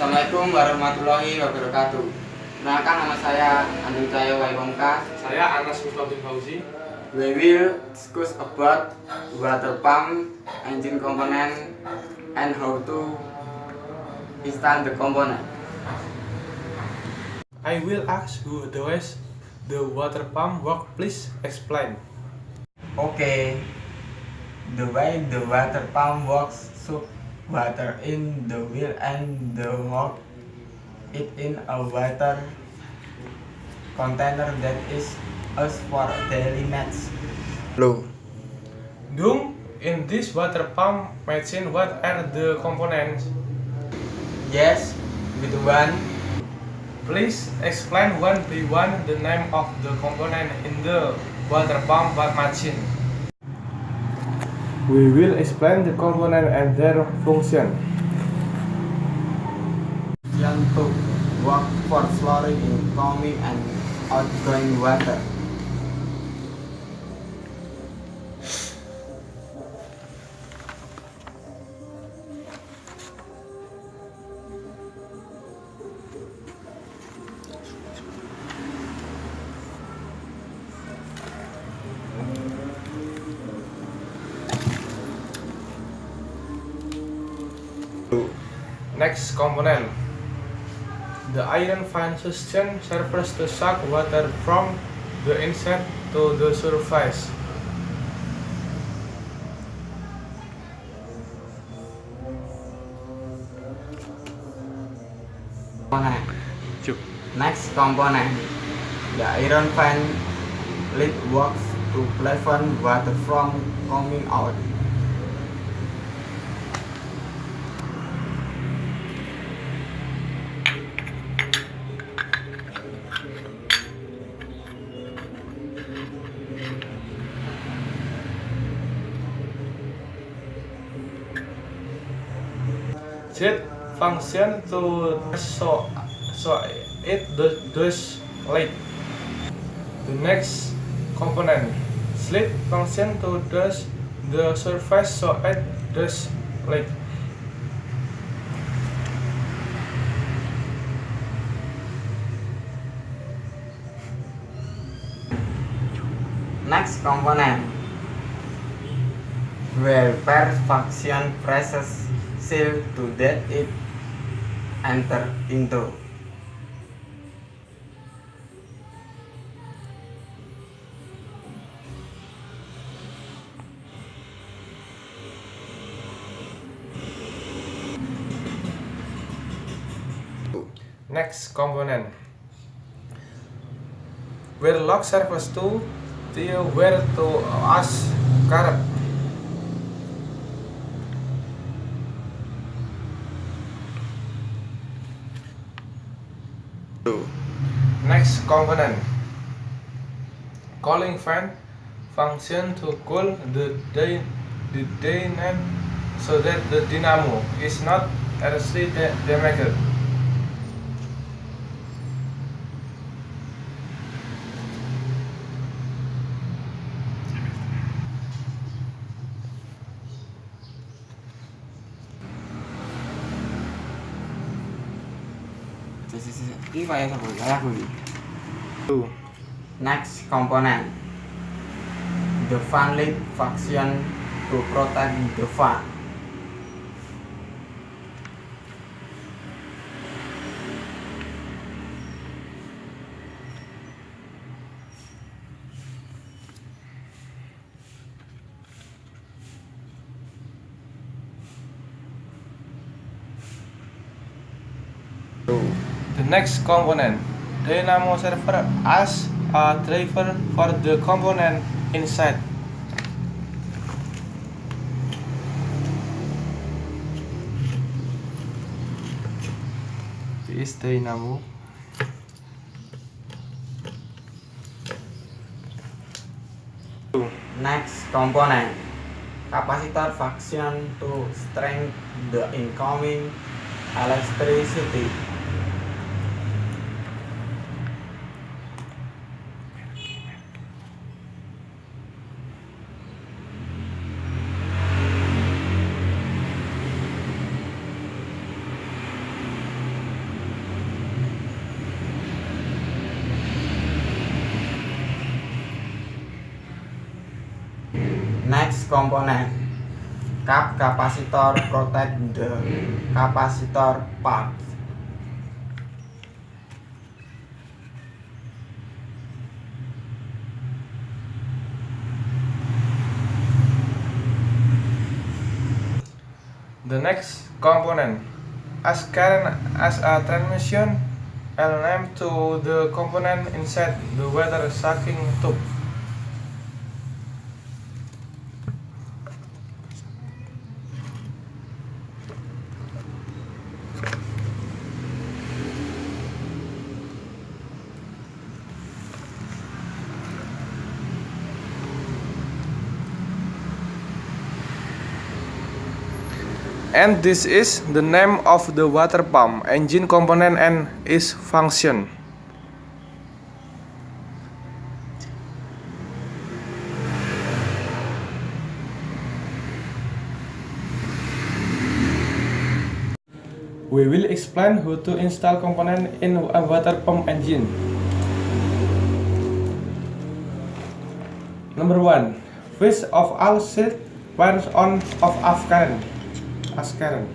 Assalamualaikum warahmatullahi wabarakatuh. Kenalkan, nama saya ANDUNG PAMUNGKAS. Saya FAUZI. We will discuss about water pump, engine component, and how to install the component. I will ask who does the water pump work. Please explain. Okay, the way the water pump works, suck water in the wheel and the hold it in a water container that is used for daily needs. Dung, in this water pump machine, what are the components? Yes, with one. Please explain one by one the name of the component in the water pump machine. We will explain the component and their function. To work for flowing, incoming and outgoing water. Next component. The iron fan system serves to suck water from the inside to the surface. Next component. The iron fan lid works to prevent water from coming out. Jet function to so it does leak. The next component, slit function to does the surface so it does leak. Next component, where per function presses seal to that it enter into. Next component, where lock serves to the where to us current. Next component, cooling fan function to cool the dynamo so that the dynamo is not easily damaged. Next component, the fan lid function to protect the fan. The next component, dynamo server as a driver for the component inside. This is dynamo. Next component, capacitor function to strengthen the incoming electricity. component. Cap capacitor protect the capacitor part. The next component, as current as a transmission element to the component inside the water sucking tube. And this is the name of the water pump engine component and its function. We will explain how to install component in a water pump engine. Number 1. Switch off all switch when on off current. As current.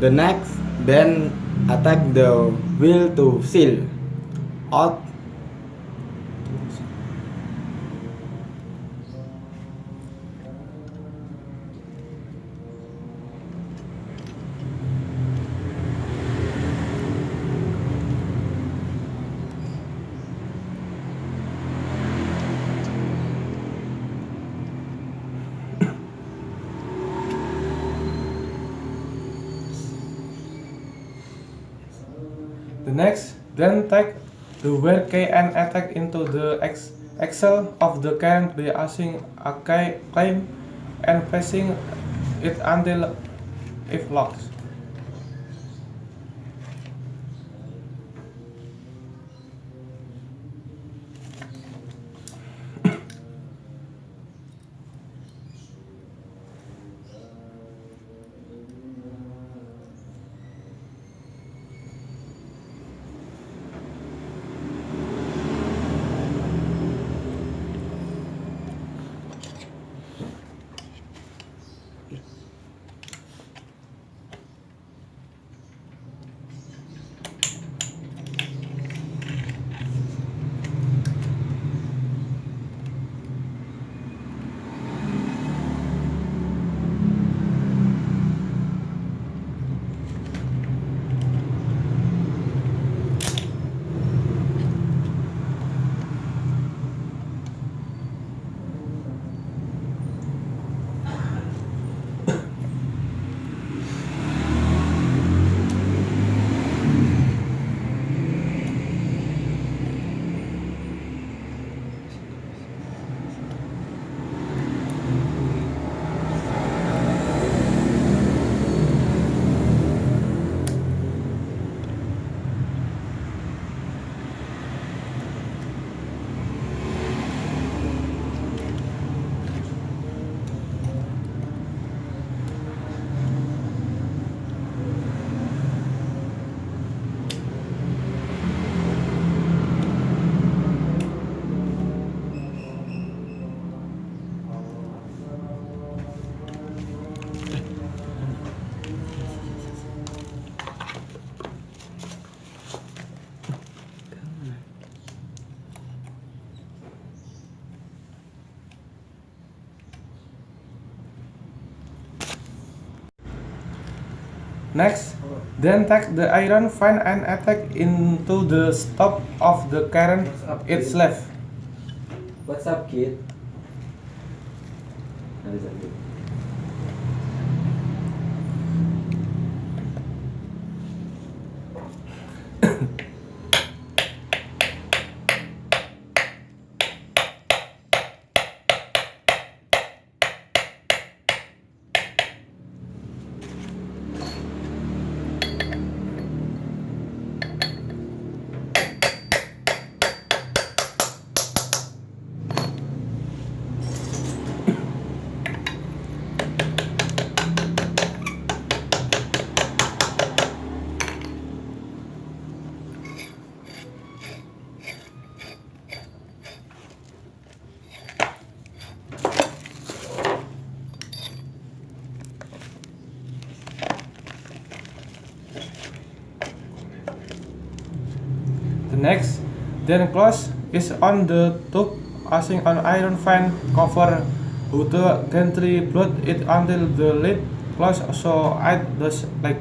The next, then attack the wheel to seal out The next, then take the wire key and attack into the axle of the current by using a clamp and pressing it until it locks. Next, then take the iron fan and attack into the stop of the current its left. What's up, kid? How is that good? The next, then close is on the tube using an iron fan cover who to gently blow it until the lid close so it does like.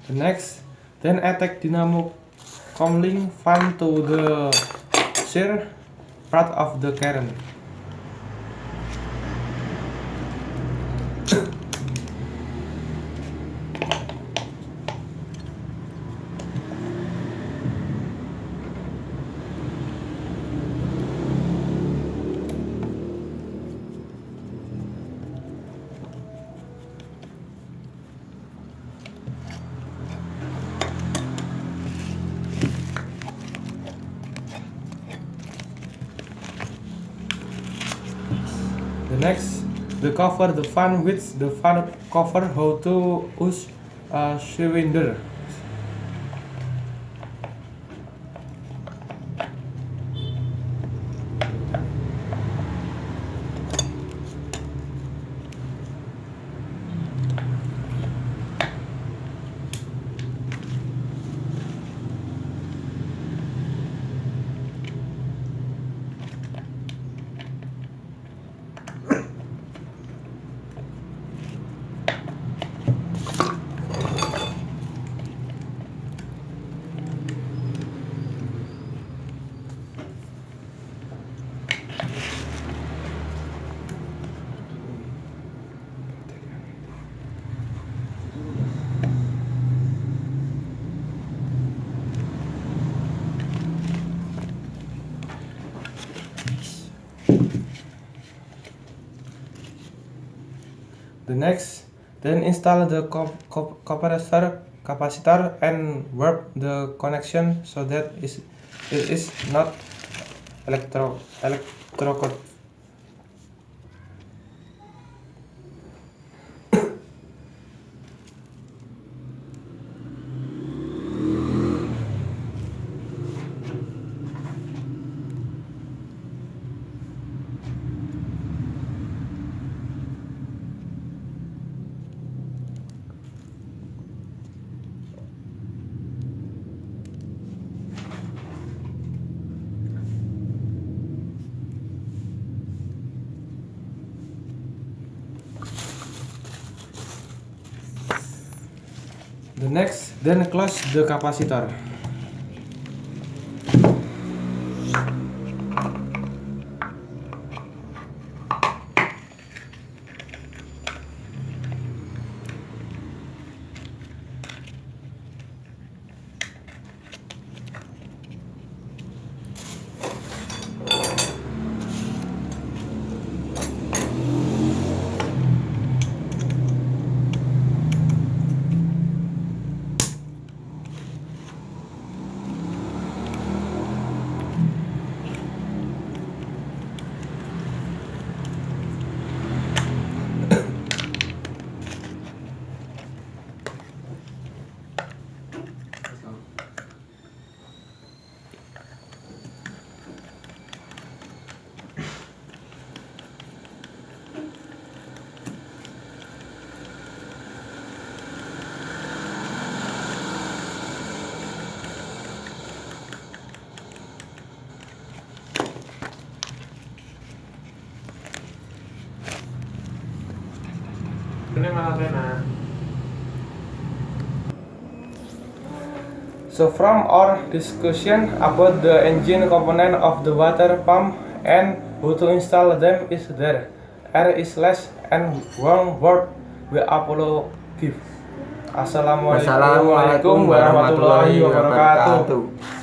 The next, then attack dynamo coupling fan to the shear part of the current. The next, the cover the fan with the fan cover how to use a cylinder. The next, then install the capacitor and warp the connection so that it is not electrocuted. The next, then close the capacitor. So from our discussion about the engine component of the water pump and how to install them is there. Air is less and one word we Apollo give. Assalamualaikum warahmatullahi wabarakatuh.